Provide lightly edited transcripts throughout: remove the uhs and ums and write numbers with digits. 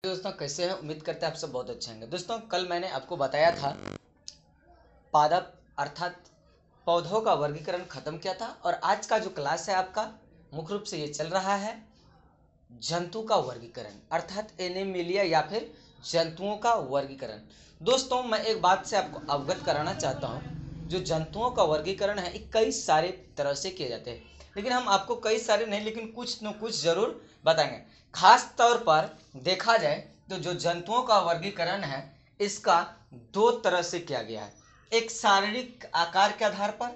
दोस्तों, कैसे हैं? उम्मीद करते हैं आप सब बहुत अच्छे होंगे। दोस्तों, कल मैंने आपको बताया था पादप अर्थात पौधों का वर्गीकरण खत्म किया था और आज का जो क्लास है आपका मुख्य रूप से ये चल रहा है जंतु का वर्गीकरण अर्थात एनिमलिया या फिर जंतुओं का वर्गीकरण। दोस्तों, मैं एक बात से आपको अवगत कराना चाहता हूँ, जो जंतुओं का वर्गीकरण है ये कई सारे तरह से किए जाते हैं, लेकिन हम आपको कई सारे नहीं लेकिन कुछ न कुछ जरूर बताएंगे। खास तौर पर देखा जाए तो जो जंतुओं का वर्गीकरण है इसका दो तरह से किया गया है। एक शारीरिक आकार के आधार पर,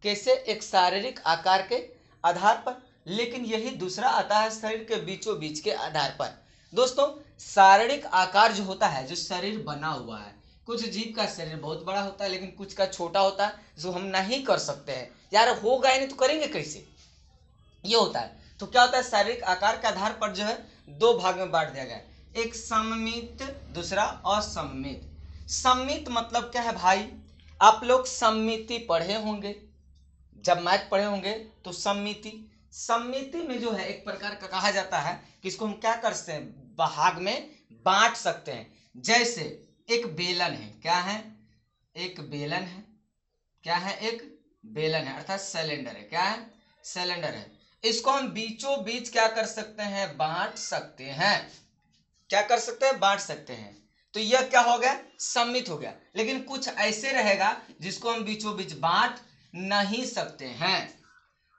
कैसे? एक शारीरिक आकार के आधार पर, लेकिन यही दूसरा आता है शरीर के बीचों बीच के आधार पर। दोस्तों, शारीरिक आकार जो होता है, जो शरीर बना हुआ है, कुछ जीव का शरीर बहुत बड़ा होता है लेकिन कुछ का छोटा होता है, जो हम नहीं कर सकते हैं। यार होगा ही नहीं तो करेंगे कैसे, ये होता है। तो क्या होता है, शारीरिक आकार के आधार पर जो है दो भाग में बांट दिया गया है, एक सममित, दूसरा असममित। सममित मतलब क्या है भाई? आप लोग सममिति पढ़े होंगे, जब मैथ पढ़े होंगे तो सममिति में जो है एक प्रकार का कहा जाता है कि इसको हम क्या कर सकते हैं, भाग में बांट सकते हैं। जैसे एक बेलन है, क्या है? एक बेलन है, क्या है? एक बेलन है अर्थात सिलेंडर है, क्या है? सिलेंडर है। इसको हम बीचों बीच क्या कर सकते हैं, बांट सकते हैं। क्या कर सकते हैं? बांट सकते हैं। तो यह क्या हो गया, सममित हो गया। लेकिन कुछ ऐसे रहेगा जिसको हम बीचों बीच बांट नहीं सकते हैं।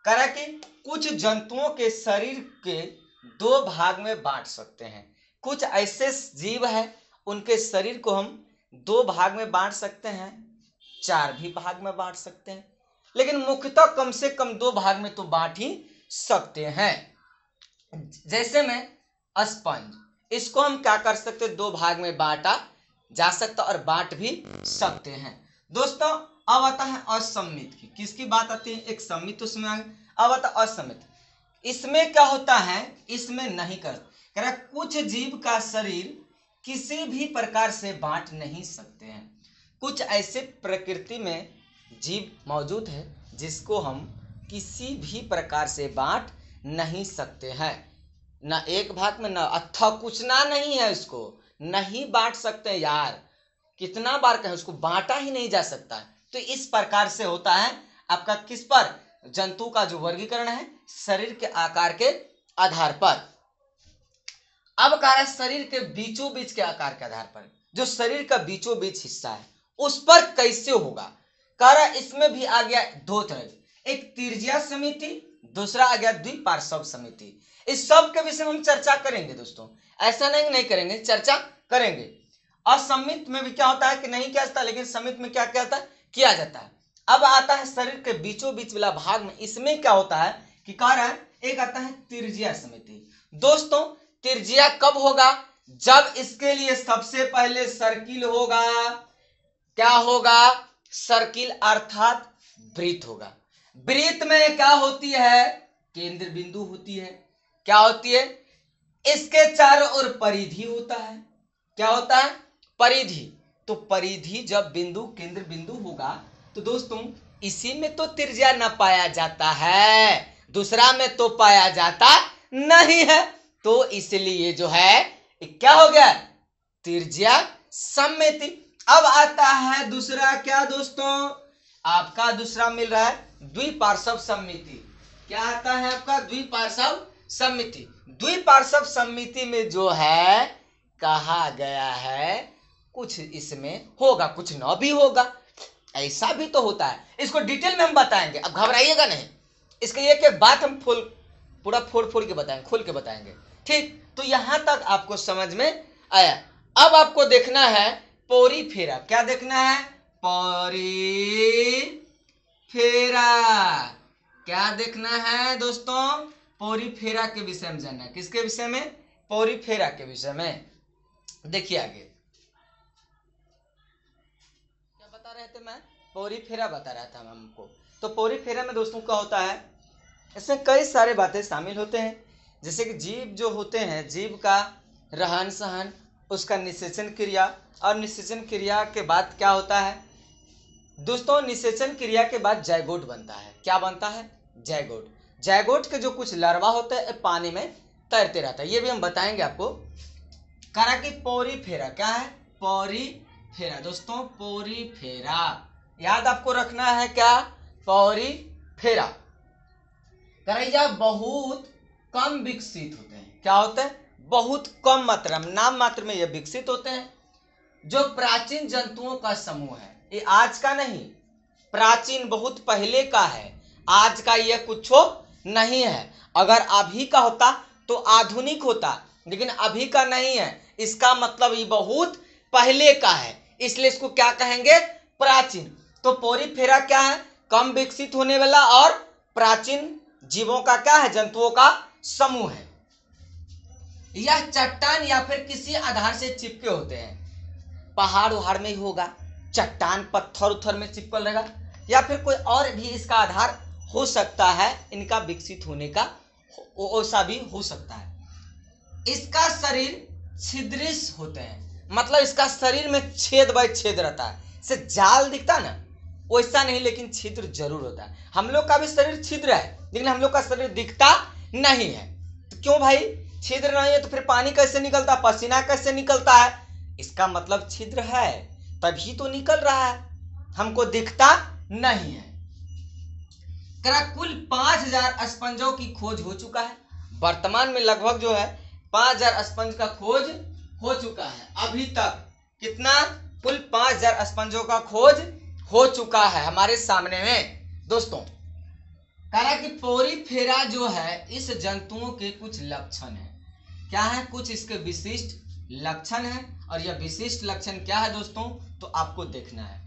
करा कि कुछ जंतुओं के शरीर के दो भाग में बांट सकते हैं। कुछ ऐसे जीव है उनके शरीर को हम दो भाग में बांट सकते हैं, चार भी भाग में बांट सकते हैं, लेकिन मुख्यतः कम से कम दो भाग में तो बांट ही सकते हैं। जैसे में स्पंज, इसको हम क्या कर सकते हैं, दो भाग में बांटा जा सकता और बांट भी सकते हैं। दोस्तों, अब आता है असममित की। किसकी बात आती है? एक सम्मित उसमें आ गया। अब आता है असममित। इसमें क्या होता है, इसमें नहीं कर रहा, कुछ जीव का शरीर किसी भी प्रकार से बांट नहीं सकते हैं। कुछ ऐसे प्रकृति में जीव मौजूद है जिसको हम किसी भी प्रकार से बांट नहीं सकते हैं, ना एक भाग में, ना अथा कुछ ना नहीं है, इसको नहीं बांट सकते यार। कितना बार कहें, उसको बांटा ही नहीं जा सकता। तो इस प्रकार से होता है आपका किस पर, जंतु का जो वर्गीकरण है शरीर के आकार के आधार पर। अब कह रहा है शरीर के बीचों बीच के आकार के आधार पर, जो शरीर का बीचों बीच हिस्सा है उस पर कैसे होगा। कह रहा है इसमें भी आ गया दो तरह, एक त्रिज्या समिति, दूसरा आ गया द्विपार्श्व समिति। इस सब के विषय में हम चर्चा करेंगे दोस्तों, ऐसा नहीं करेंगे, चर्चा करेंगे। असमित में भी क्या होता है कि नहीं किया जाता, लेकिन समित में क्या क्या किया जाता है। अब आता है शरीर के बीचों बीच वाला भाग में, इसमें क्या होता है कि कह रहा है एक आता है त्रिज्या समिति। दोस्तों, त्रिज्या कब होगा? जब इसके लिए सबसे पहले सर्किल होगा। क्या होगा? सर्किल अर्थात वृत्त होगा। वृत्त में क्या होती है, केंद्र बिंदु होती है। क्या होती है? इसके चारों ओर परिधि होता है। क्या होता है? परिधि। तो परिधि जब बिंदु केंद्र बिंदु होगा तो दोस्तों इसी में तो त्रिज्या न पाया जाता है, दूसरा में तो पाया जाता नहीं है। तो इसलिए जो है क्या हो गया, त्रिज्या सममिति। अब आता है दूसरा, क्या दोस्तों? आपका दूसरा मिल रहा है द्विपार्श्व सममिति। क्या आता है आपका? द्विपार्श्व सममिति। द्विपार्श्व सममिति में जो है कहा गया है कुछ इसमें होगा, कुछ न भी होगा, ऐसा भी तो होता है। इसको डिटेल में हम बताएंगे, अब घबराइएगा नहीं। इसके एक एक बात हम पूरा फोड़ के बताएंगे, खोल के बताएंगे, ठीक? तो यहां तक आपको समझ में आया। अब आपको देखना है पोरीफेरा। क्या देखना है? पोरीफेरा। क्या देखना है दोस्तों? पोरीफेरा के विषय में जानना है। किसके विषय में? पोरीफेरा के विषय में। देखिए आगे क्या बता रहे थे, मैं पोरीफेरा बता रहा था हमको। तो पोरीफेरा में दोस्तों क्या होता है, इसमें कई सारे बातें शामिल होते हैं, जैसे कि जीव जो होते हैं, जीव का रहन सहन, उसका निषेचन क्रिया, और निषेचन क्रिया के बाद क्या होता है दोस्तों, निषेचन क्रिया के बाद जायगोट बनता है। क्या बनता है? जायगोट। जायगोट के जो कुछ लार्वा होते हैं पानी में तैरते रहता है, ये भी हम बताएंगे आपको। करा कि पोरीफेरा क्या है, पोरीफेरा दोस्तों, पोरीफेरा याद आपको रखना है क्या, पोरीफेरा। करैया बहुत कम विकसित होते हैं, क्या होते हैं, बहुत कम मात्रा में, नाम मात्र में ये विकसित होते हैं। जो प्राचीन जंतुओं का समूह है, ये आज का नहीं, प्राचीन बहुत पहले का है, आज का ये कुछ नहीं है। अगर अभी का होता तो आधुनिक होता, लेकिन अभी का नहीं है, इसका मतलब ये बहुत पहले का है, इसलिए इसको क्या कहेंगे, प्राचीन। तो पोरीफेरा क्या है, कम विकसित होने वाला और प्राचीन जीवों का क्या है, जंतुओं का समूह है। यह चट्टान या फिर किसी आधार से चिपके होते हैं, पहाड़ उहाड़ में ही होगा, चट्टान पत्थर उथर में चिपकल रहेगा, या फिर कोई और भी इसका आधार हो सकता है, इनका विकसित होने का ऐसा भी हो सकता है। इसका शरीर छिद्रिश होते हैं, मतलब इसका शरीर में छेद बाय छेद रहता है, से जाल दिखता ना वैसा नहीं, लेकिन छिद्र जरूर होता है। हम लोग का भी शरीर छिद्र है, लेकिन हम लोग का शरीर दिखता नहीं है। तो क्यों भाई, छिद्र नहीं है तो फिर पानी कैसे निकलता, पसीना कैसे निकलता है, इसका मतलब छिद्र है, तभी तो निकल रहा है, हमको दिखता नहीं है। कुल 5000 स्पंजों की खोज हो चुका है, वर्तमान में लगभग जो है 5000 स्पंज का खोज हो चुका है अभी तक। कितना, कुल 5000 स्पंजों का खोज हो चुका है हमारे सामने में दोस्तों। कहा कि पोरीफेरा जो है इस जंतुओं के कुछ लक्षण है, क्या है, कुछ इसके विशिष्ट लक्षण है, और यह विशिष्ट लक्षण क्या है दोस्तों, तो आपको देखना है।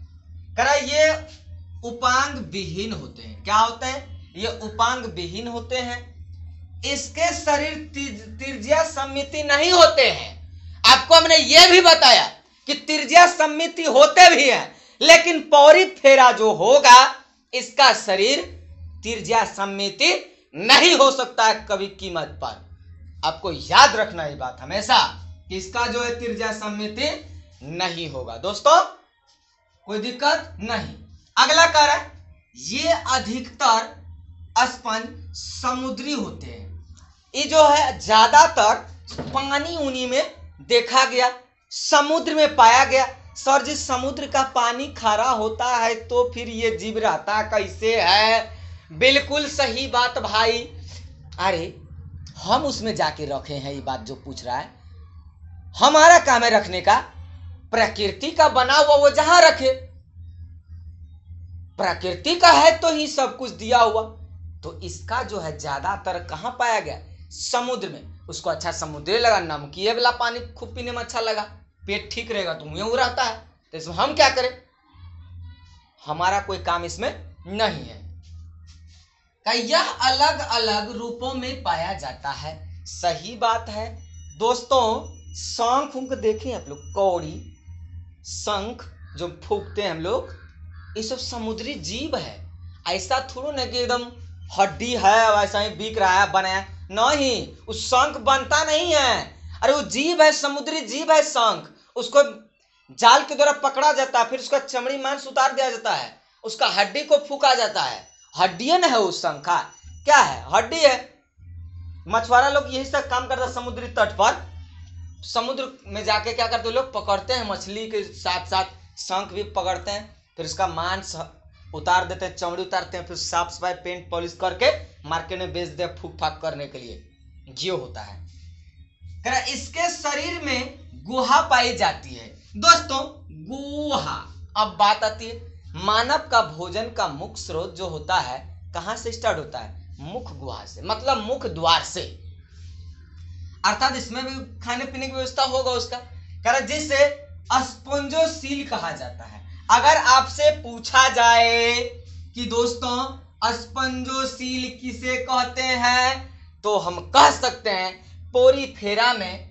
करा ये उपांग विहीन होते हैं, क्या होते हैं, ये उपांग विहीन होते हैं। इसके शरीर त्रिज्या सममिति नहीं होते हैं, आपको हमने ये भी बताया कि त्रिज्या सममिति होते भी हैं, लेकिन पोरीफेरा जो होगा इसका शरीर त्रिज्या सममिति नहीं हो सकता है कभी कीमत पर। आपको याद रखना ये बात हमेशा कि इसका जो है त्रिज्या सममिति नहीं होगा दोस्तों, कोई दिक्कत नहीं। अगला कारण, ये अधिकतर स्पंज समुद्री होते हैं, ये जो है ज्यादातर पानी उनी में देखा गया, समुद्र में पाया गया। सर जी समुद्र का पानी खारा होता है तो फिर ये जीव रहता कैसे है, बिल्कुल सही बात भाई। अरे हम उसमें जाके रखे हैं, ये बात जो पूछ रहा है, हमारा काम है रखने का, प्रकृति का बना हुआ वो जहां रखे, प्रकृति का है तो ही सब कुछ दिया हुआ। तो इसका जो है ज्यादातर कहां पाया गया, समुद्र में। उसको अच्छा समुद्र लगा, नमकीय वाला पानी खूब पीने में अच्छा लगा, पेट ठीक रहेगा तो यूं रहता है, तो इसमें हम क्या करें, हमारा कोई काम इसमें नहीं है। यह अलग अलग रूपों में पाया जाता है, सही बात है दोस्तों। शंख उंख देखें आप लोग, कौड़ी शंख जो फूकते हैं हम लोग, ये सब समुद्री जीव है। ऐसा थोड़ा ना कि एकदम हड्डी है वैसा ही बिक रहा है बनाया, नहीं, उस शंख बनता नहीं है। अरे वो जीव है, समुद्री जीव है शंख, उसको जाल के द्वारा पकड़ा जाता है, फिर उसका चमड़ी मांस उतार दिया जाता है, उसका हड्डी को फूका जाता है। हड्डी न है उस शंख का, क्या है, हड्डी है। मछुआरा लोग यही सब काम करता है समुद्री तट पर, समुद्र में जाके क्या करते हैं लोग, पकड़ते हैं मछली के साथ साथ शंख भी पकड़ते हैं, फिर उसका मांस उतार देते हैं, चमड़ी उतारते हैं, फिर साफ सफाई पेंट पॉलिश करके मार्केट में बेच दे फूक फाक करने के लिए, ये होता है। इसके शरीर में गुहा पाई जाती है दोस्तों, गुहा। अब बात आती है, मानव का भोजन का मुख्य स्रोत जो होता है कहां से स्टार्ट होता है, मुख गुहा से, मतलब मुख द्वार से, अर्थात इसमें भी खाने पीने की व्यवस्था होगा उसका, जिसे स्पंजोसील कहा जाता है। अगर आपसे पूछा जाए कि दोस्तों स्पंजोसील किसे कहते हैं, तो हम कह सकते हैं पोरीफेरा में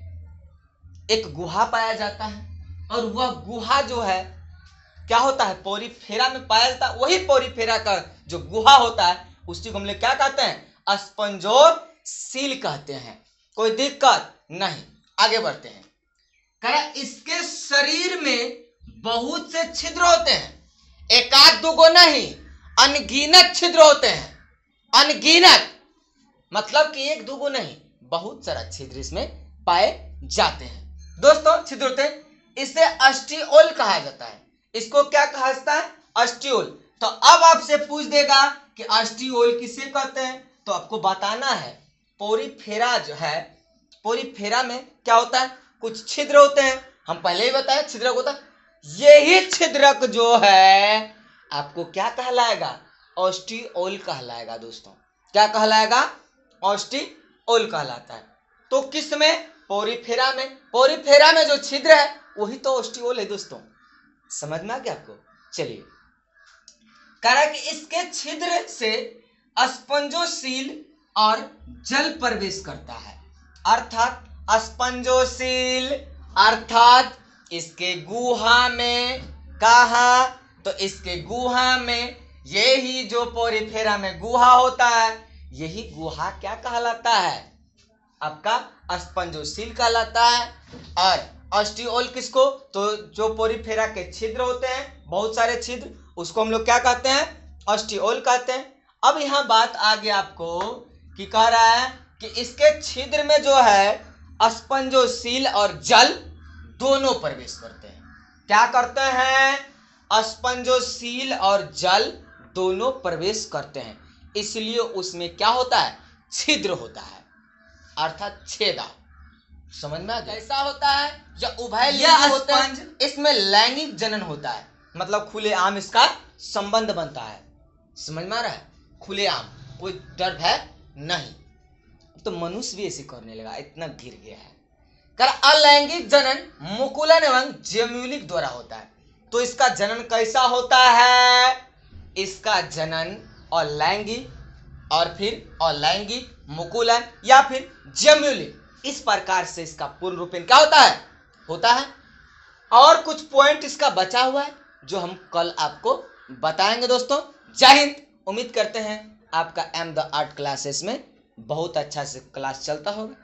एक गुहा पाया जाता है, और वह गुहा जो है क्या होता है, पोरीफेरा में पाया जाता है, वही पोरीफेरा का जो गुहा होता है उसी को हम लोग क्या कहते हैं, स्पंजोसील कहते हैं। कोई दिक्कत नहीं, आगे बढ़ते हैं। इसके शरीर में बहुत से छिद्र होते हैं, एक आध दुगो नहीं, अनगिनत छिद्र होते हैं, अनगिनत, मतलब कि एक दुगो नहीं, बहुत सारा छिद्र इसमें पाए जाते हैं। दोस्तों छिद्र होते हैं, इसे अस्टियोल कहा जाता है। इसको क्या कहा जाता है? अस्टियोल। तो अब आपसे पूछ देगा कि अस्टियोल किसे कहते हैं, तो आपको बताना है। पोरीफेरा जो है, पोरीफेरा में क्या होता है? कुछ छिद्र होते हैं, हम पहले ही बताए छिद्रक होता है। यही छिद्रक जो है आपको क्या कहलाएगा? ऑस्टियोल कहलाएगा। दोस्तों क्या कहलाएगा? ऑस्टियोल कहलाता है। तो किस में? पोरीफेरा में। पोरीफेरा में जो छिद्र है वही तो ऑस्टियोल है। दोस्तों समझ में आ गया आपको? चलिए, कह रहा है कि इसके छिद्र से स्पंजोसील और जल प्रवेश करता है। अर्थात स्पंजोसील अर्थात इसके गुहा में, कहा? तो इसके गुहा में, यही जो पोरीफेरा में गुहा होता है, यही गुहा क्या कहलाता है? आपका स्पंजोसील कहलाता है। और ऑस्टियोल किसको? तो जो पोरीफेरा के छिद्र होते हैं, बहुत सारे छिद्र, उसको हम लोग क्या कहते हैं? ऑस्टियोल कहते हैं। अब यहाँ बात आ गई आपको कि कह रहा है कि इसके छिद्र में जो है स्पंजोसील और जल दोनों प्रवेश करते हैं। क्या करते हैं? स्पंजोसील और जल दोनों प्रवेश करते हैं, इसलिए उसमें क्या होता है? छिद्र होता है, अर्थात छेदा। समझ में? कैसा होता है? जो उभयलिंगी होते हैं, इसमें लैंगिक जनन होता है, मतलब खुलेआम इसका संबंध बनता है। समझ में आ रहा है? खुलेआम, कोई डर है नहीं। तो मनुष्य भी ऐसे करने लगा, इतना गिर गया है। कर अलैंगिक जनन मुकुलन एवं जेम्यूलिक द्वारा होता है। तो इसका जनन कैसा होता है? इसका जनन अलैंगिक और फिर अलैंगिक, मुकुलन या फिर जेम्यूलिक, इस प्रकार से इसका पूर्ण रूपेण क्या होता है। और कुछ पॉइंट इसका बचा हुआ है जो हम कल आपको बताएंगे। दोस्तों जय हिंद। उम्मीद करते हैं आपका एम द आर्ट क्लासेस में बहुत अच्छा से क्लास चलता होगा।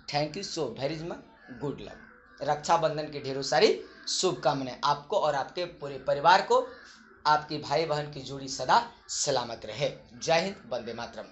Thank you so very much. Good luck. Raksha Bandhan की ढेरों सारी शुभकामनाएं आपको और आपके पूरे परिवार को। आपकी भाई बहन की जोड़ी सदा सलामत रहे। जय हिंद, वंदे मातरम।